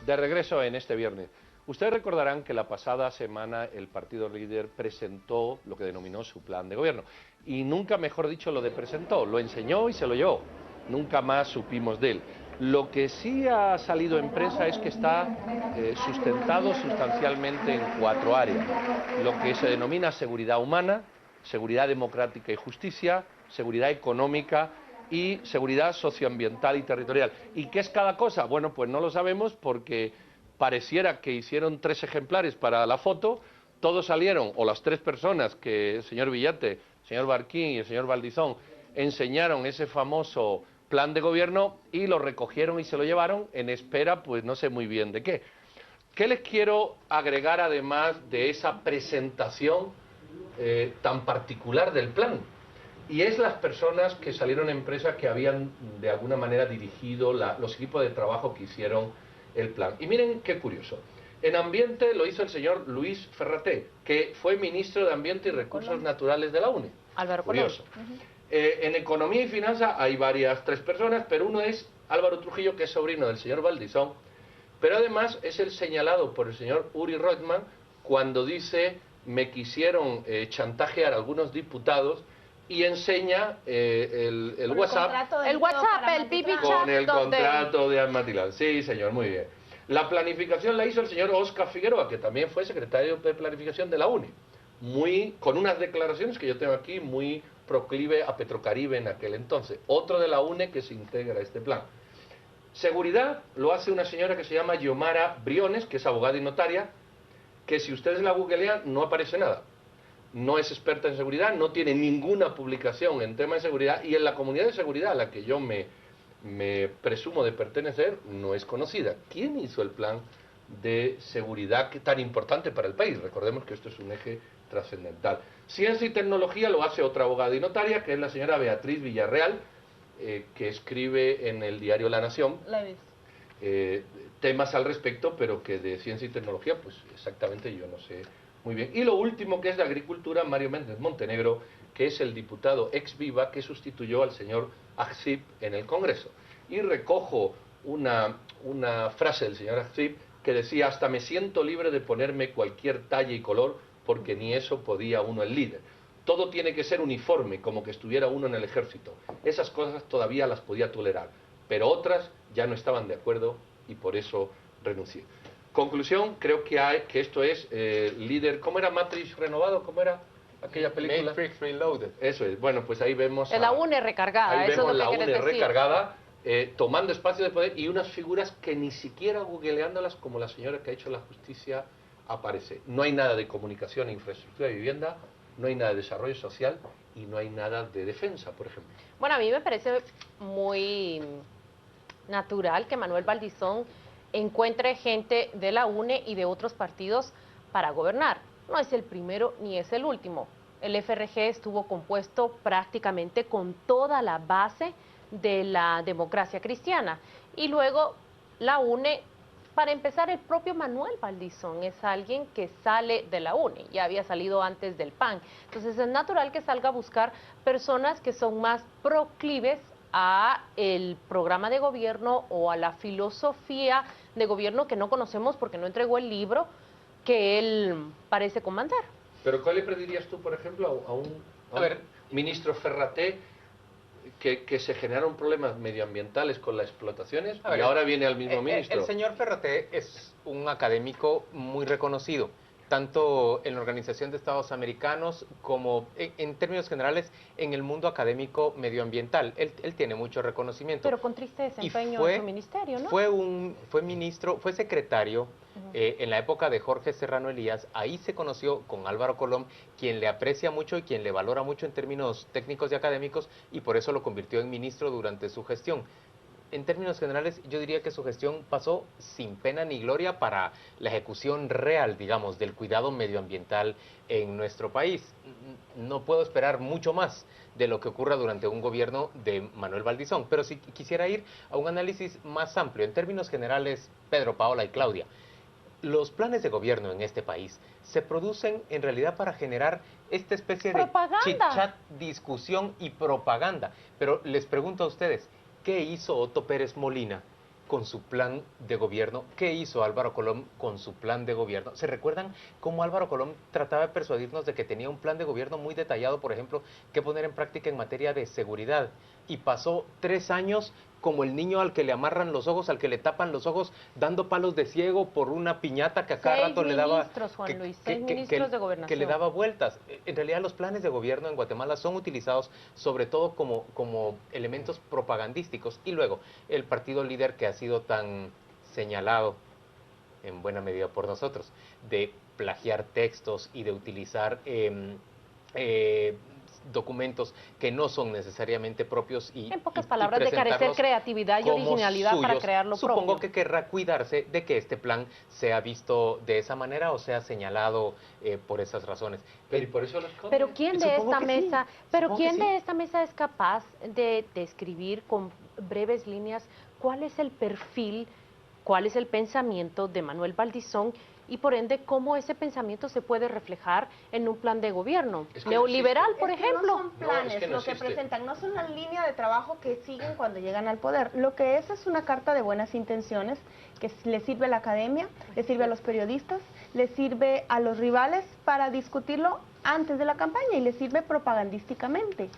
De regreso en este viernes. Ustedes recordarán que la pasada semana el partido líder presentó lo que denominó su plan de gobierno. Y nunca, mejor dicho, lo de presentó, lo enseñó y se lo llevó. Nunca más supimos de él. Lo que sí ha salido en prensa es que está sustentado sustancialmente en 4 áreas. Lo que se denomina seguridad humana, seguridad democrática y justicia, seguridad económica y seguridad socioambiental y territorial. ¿Y qué es cada cosa? Bueno, pues no lo sabemos porque pareciera que hicieron 3 ejemplares para la foto, todos salieron, o las 3 personas que el señor Villate, el señor Barquín y el señor Valdizón enseñaron ese famoso plan de gobierno y lo recogieron y se lo llevaron en espera, pues no sé muy bien de qué. ¿Qué les quiero agregar además de esa presentación tan particular del plan? Y es las personas que salieron en prensa que habían de alguna manera dirigido los equipos de trabajo que hicieron el plan. Y miren qué curioso. En Ambiente lo hizo el señor Luis Ferraté, que fue ministro de Ambiente y Recursos Naturales de la UNE. Álvaro Curioso. En Economía y Finanzas hay 3 personas, pero uno es Álvaro Trujillo, que es sobrino del señor Valdizón, pero además es el señalado por el señor Uri Reutemann cuando dice: me quisieron chantajear algunos diputados, y enseña el WhatsApp. El WhatsApp, el pipi chat. Con el contrato de Armatilán. Sí, señor, muy bien. La planificación la hizo el señor Óscar Figueroa, que también fue secretario de Planificación de la UNE. Con unas declaraciones que yo tengo aquí muy proclive a Petrocaribe en aquel entonces. Otro de la UNE que se integra a este plan. Seguridad lo hace una señora que se llama Yomara Briones, que es abogada y notaria, que si ustedes la googlean no aparece nada. No es experta en seguridad, no tiene ninguna publicación en tema de seguridad, y en la comunidad de seguridad a la que yo me presumo de pertenecer no es conocida. ¿Quién hizo el plan de seguridad tan importante para el país? Recordemos que esto es un eje trascendental. Ciencia y tecnología lo hace otra abogada y notaria, que es la señora Beatriz Villarreal, que escribe en el diario La Nación temas al respecto, pero que de ciencia y tecnología, pues exactamente yo no sé muy bien. Y lo último, que es de Agricultura, Mario Méndez Montenegro, que es el diputado ex viva que sustituyó al señor Agsip en el Congreso. Y recojo una frase del señor Agsip que decía: hasta me siento libre de ponerme cualquier talla y color, porque ni eso podía uno el líder. Todo tiene que ser uniforme, como que estuviera uno en el ejército. Esas cosas todavía las podía tolerar, pero otras ya no estaban de acuerdo y por eso renuncié. Conclusión, creo que esto es líder. ¿Cómo era Matrix renovado? ¿Cómo era aquella película? Matrix Reloaded. Eso es. Bueno, pues ahí vemos la UNE recargada. Ahí eso vemos es lo que la UNE decir. recargada, tomando espacio de poder, y unas figuras que ni siquiera googleándolas, como la señora que ha hecho la justicia, aparece. No hay nada de comunicación, infraestructura de vivienda, no hay nada de desarrollo social y no hay nada de defensa, por ejemplo. Bueno, a mí me parece muy natural que Manuel Valdizón encuentre gente de la UNE y de otros partidos para gobernar. No es el primero ni es el último. El FRG estuvo compuesto prácticamente con toda la base de la democracia cristiana. Y luego la UNE, para empezar, el propio Manuel Valdizón es alguien que sale de la UNE, ya había salido antes del PAN. Entonces es natural que salga a buscar personas que son más proclives a el programa de gobierno o a la filosofía de gobierno que no conocemos porque no entregó el libro que él parece comandar. Pero ¿cuál le pedirías tú, por ejemplo, a un ministro Ferraté que se generaron problemas medioambientales con las explotaciones y ahora viene al mismo ministro? El señor Ferraté es un académico muy reconocido, tanto en la Organización de Estados Americanos como en términos generales en el mundo académico medioambiental. Él tiene mucho reconocimiento. Pero con triste desempeño en su ministerio, ¿no? Fue ministro, fue secretario en la época de Jorge Serrano Elías. Ahí se conoció con Álvaro Colom, quien le aprecia mucho y quien le valora mucho en términos técnicos y académicos, y por eso lo convirtió en ministro durante su gestión. En términos generales, yo diría que su gestión pasó sin pena ni gloria para la ejecución real, digamos, del cuidado medioambiental en nuestro país. No puedo esperar mucho más de lo que ocurra durante un gobierno de Manuel Valdizón, pero si quisiera ir a un análisis más amplio, en términos generales, Pedro, Paola y Claudia, los planes de gobierno en este país se producen en realidad para generar esta especie de chit-chat, discusión y propaganda. Pero les pregunto a ustedes, ¿qué hizo Otto Pérez Molina con su plan de gobierno. ¿Qué hizo Álvaro Colom con su plan de gobierno? ¿Se recuerdan cómo Álvaro Colom trataba de persuadirnos de que tenía un plan de gobierno muy detallado, por ejemplo, que poner en práctica en materia de seguridad? Y pasó 3 años como el niño al que le amarran los ojos, al que le tapan los ojos, dando palos de ciego por una piñata que a cada rato le daba... Ministros, Juan Luis, 6 ministros de gobernación. Que le daba vueltas. En realidad los planes de gobierno en Guatemala son utilizados sobre todo como elementos propagandísticos. Y luego, el partido líder que ha sido tan señalado, en buena medida por nosotros, de plagiar textos y de utilizar documentos que no son necesariamente propios y en pocas palabras, de carecer creatividad y originalidad suyos. para crear lo propio. Supongo que querrá cuidarse de que este plan sea visto de esa manera o sea señalado por esas razones. Pero y por eso lo esconde. Pero ¿quién de esta mesa, de esta mesa es capaz de describir con breves líneas cuál es el perfil, cuál es el pensamiento de Manuel Valdizón y por ende cómo ese pensamiento se puede reflejar en un plan de gobierno neoliberal, por ejemplo? No son planes lo que presentan, no son la línea de trabajo que siguen cuando llegan al poder. Lo que es una carta de buenas intenciones que le sirve a la academia, le sirve a los periodistas, le sirve a los rivales para discutirlo antes de la campaña y le sirve propagandísticamente.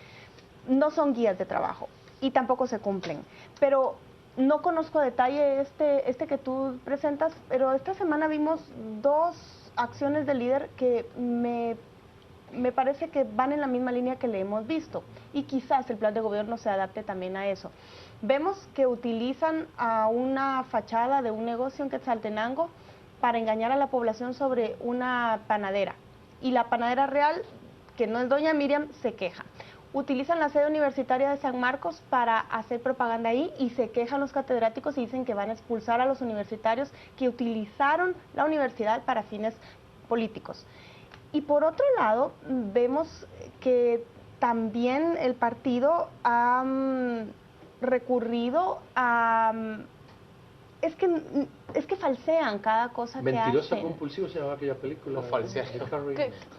No son guías de trabajo y tampoco se cumplen, pero no conozco a detalle este que tú presentas, pero esta semana vimos 2 acciones del líder que me parece que van en la misma línea que le hemos visto y quizás el plan de gobierno se adapte también a eso. Vemos que utilizan a una fachada de un negocio en Quetzaltenango para engañar a la población sobre una panadera y la panadera real, que no es doña Miriam, se queja. Utilizan la sede universitaria de San Marcos para hacer propaganda ahí y se quejan los catedráticos y dicen que van a expulsar a los universitarios que utilizaron la universidad para fines políticos. Y por otro lado, vemos que también el partido ha recurrido a... Es que falsean cada cosa que hacen. Mentirosa compulsivo se llamaba aquella película. O falsear.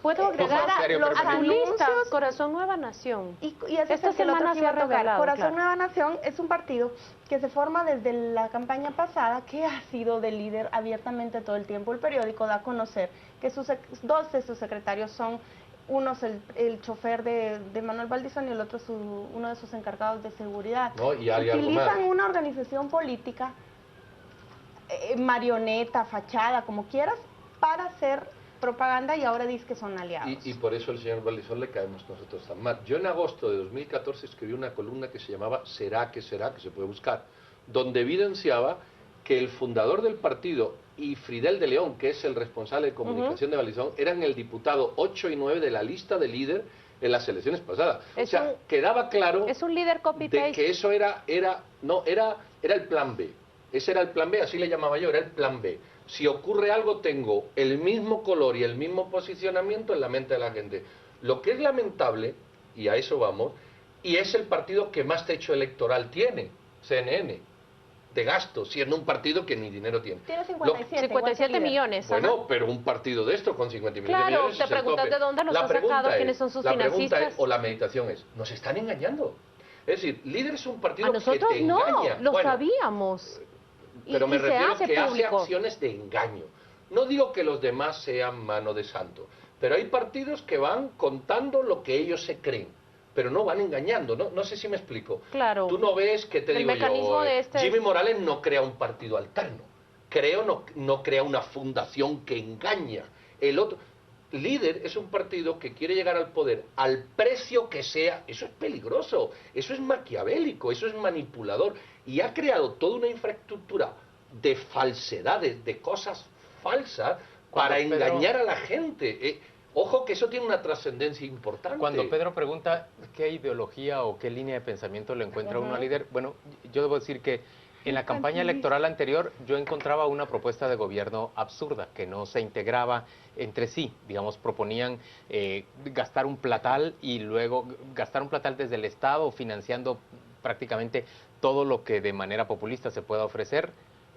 Puedo agregar a los anuncios anuncios, Corazón Nueva Nación. Y ese Esta es el otro semana que se iba ha a tocar. revelado, Corazón claro. Nueva Nación es un partido que se forma desde la campaña pasada, que ha sido de líder abiertamente todo el tiempo. El periódico da a conocer que 2 de sus secretarios son, uno es el chofer de Manuel Valdizón y el otro uno de sus encargados de seguridad. No, y hay algo Utilizan más. una organización política, marioneta, fachada, como quieras, para hacer propaganda y ahora dice que son aliados. Y por eso al señor Valdizón le caemos nosotros tan mal. Yo en agosto de 2014 escribí una columna que se llamaba ¿Será que será? Que se puede buscar, donde evidenciaba que el fundador del partido y Fridel de León, que es el responsable de comunicación de Valdizón, eran el diputado 8 y 9 de la lista de líder en las elecciones pasadas. O sea, quedaba claro es un líder copy-paste. de que eso era el plan B. Ese era el plan B, así le llamaba yo, era el plan B. Si ocurre algo, tengo el mismo color y el mismo posicionamiento en la mente de la gente. Lo que es lamentable, y a eso vamos, y es el partido que más techo electoral tiene, CNN, de gasto, siendo un partido que ni dinero tiene. Tiene 57, 57 millones. Bueno, ajá. pero un partido de estos con 57 Claro, millones te es el preguntas tope. de dónde los La ha sacado, pregunta es, quiénes son sus la pregunta financistas. es, o la meditación es, nos están engañando. Es decir, líder es un partido A nosotros que te no, engaña. lo Bueno, sabíamos. pero me se refiero hace que hace público. acciones de engaño. No digo que los demás sean mano de santo, pero hay partidos que van contando lo que ellos se creen, pero no van engañando. No sé si me explico. Claro. Tú no ves que te El digo mecanismo yo, de este Jimmy es- Morales no crea un partido alterno, no crea una fundación que engaña. El otro líder es un partido que quiere llegar al poder al precio que sea. Eso es peligroso, eso es maquiavélico, eso es manipulador y ha creado toda una infraestructura de falsedades, de cosas falsas para engañar a la gente. Ojo que eso tiene una trascendencia importante. Cuando Pedro pregunta qué ideología o qué línea de pensamiento le encuentra uno al líder, bueno, yo debo decir que en la campaña electoral anterior yo encontraba una propuesta de gobierno absurda, que no se integraba entre sí. Digamos, proponían gastar un platal y luego gastar un platal desde el Estado, financiando prácticamente todo lo que de manera populista se pueda ofrecer,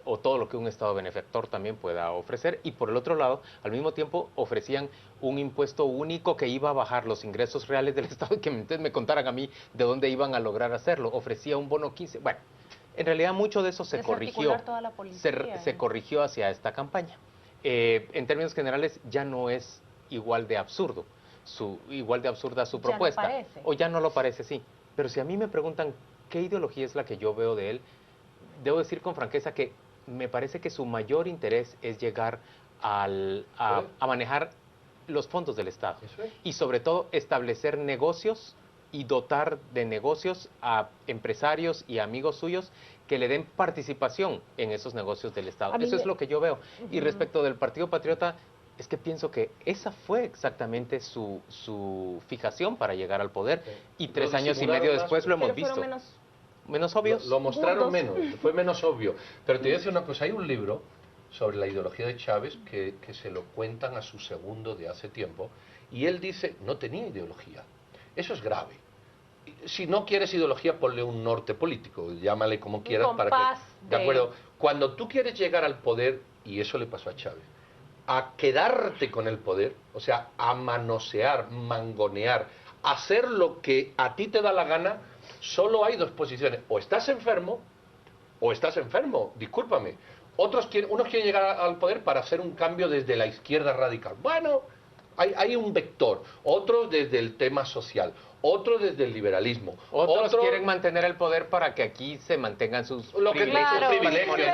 o todo lo que un Estado benefactor también pueda ofrecer, y por el otro lado, al mismo tiempo ofrecían un impuesto único que iba a bajar los ingresos reales del Estado y que entonces me contaran a mí de dónde iban a lograr hacerlo. Ofrecía un bono 15, bueno, En realidad mucho de eso se corrigió, toda la policía, se corrigió hacia esta campaña. En términos generales ya no es igual de absurda su propuesta. No parece. O ya no lo parece, sí. Pero si a mí me preguntan qué ideología es la que yo veo de él, debo decir con franqueza que me parece que su mayor interés es llegar a manejar los fondos del Estado. Y sobre todo establecer negocios y dotar de negocios a empresarios y amigos suyos que le den participación en esos negocios del Estado. Eso es lo que yo veo. Y respecto del Partido Patriota, es que pienso que esa fue exactamente su fijación para llegar al poder. Y 3 años y medio después lo hemos visto. Menos obvios. Lo mostraron menos, fue menos obvio. Pero te voy a decir una cosa, hay un libro sobre la ideología de Chávez que se lo cuentan a su segundo de hace tiempo, y él dice, no tenía ideología. Eso es grave. Si no quieres ideología, ponle un norte político, llámale como quieras. ¿De acuerdo? Cuando tú quieres llegar al poder, y eso le pasó a Chávez, a quedarte con el poder, o sea, a manosear, mangonear, hacer lo que a ti te da la gana, solo hay 2 posiciones. O estás enfermo, discúlpame. Unos quieren llegar al poder para hacer un cambio desde la izquierda radical. Bueno, hay un vector. Otros desde el tema social. Otros desde el liberalismo. Otros quieren mantener el poder para que aquí se mantengan sus privilegios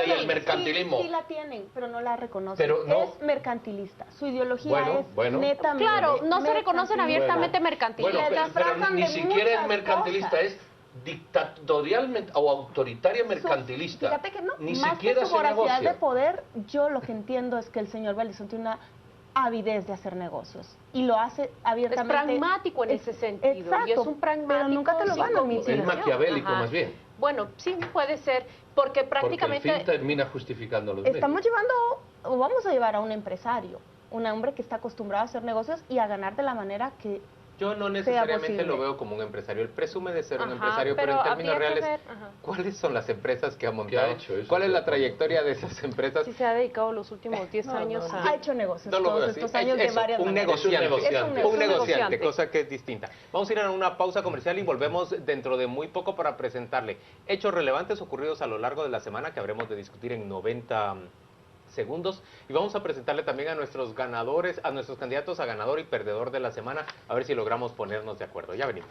del mercantilismo. Sí la tienen, pero no la reconocen. Pero no, es mercantilista. Su ideología es netamente. Claro, no se reconocen abiertamente mercantilistas. Pero ni siquiera es mercantilista, es dictatorialmente o autoritaria mercantilista. Fíjate que no, ni más siquiera que su voracidad negocia. de poder, yo lo que entiendo es que el señor Valdizón tiene una avidez de hacer negocios y lo hace abiertamente. Es pragmático en ese sentido. Exacto, y es un pragmático. Pero nunca te lo van a admitir. Es maquiavélico más bien. Bueno, sí puede ser, porque prácticamente... Porque el fin termina justificando los Estamos llevando, o vamos a llevar a un empresario, un hombre que está acostumbrado a hacer negocios y a ganar de la manera que yo no necesariamente lo veo como un empresario. Él presume de ser un empresario, pero en términos reales, ¿cuáles son las empresas que ha montado? ¿Cuál es la trayectoria de esas empresas? Sí, se ha dedicado los últimos 10 años a... Ha hecho negocios todos estos años de varias maneras. Un negociante, cosa que es distinta. Vamos a ir a una pausa comercial y volvemos dentro de muy poco para presentarle hechos relevantes ocurridos a lo largo de la semana que habremos de discutir en 90 segundos, y vamos a presentarle también a nuestros ganadores, a nuestros candidatos a ganador y perdedor de la semana, a ver si logramos ponernos de acuerdo. Ya venimos.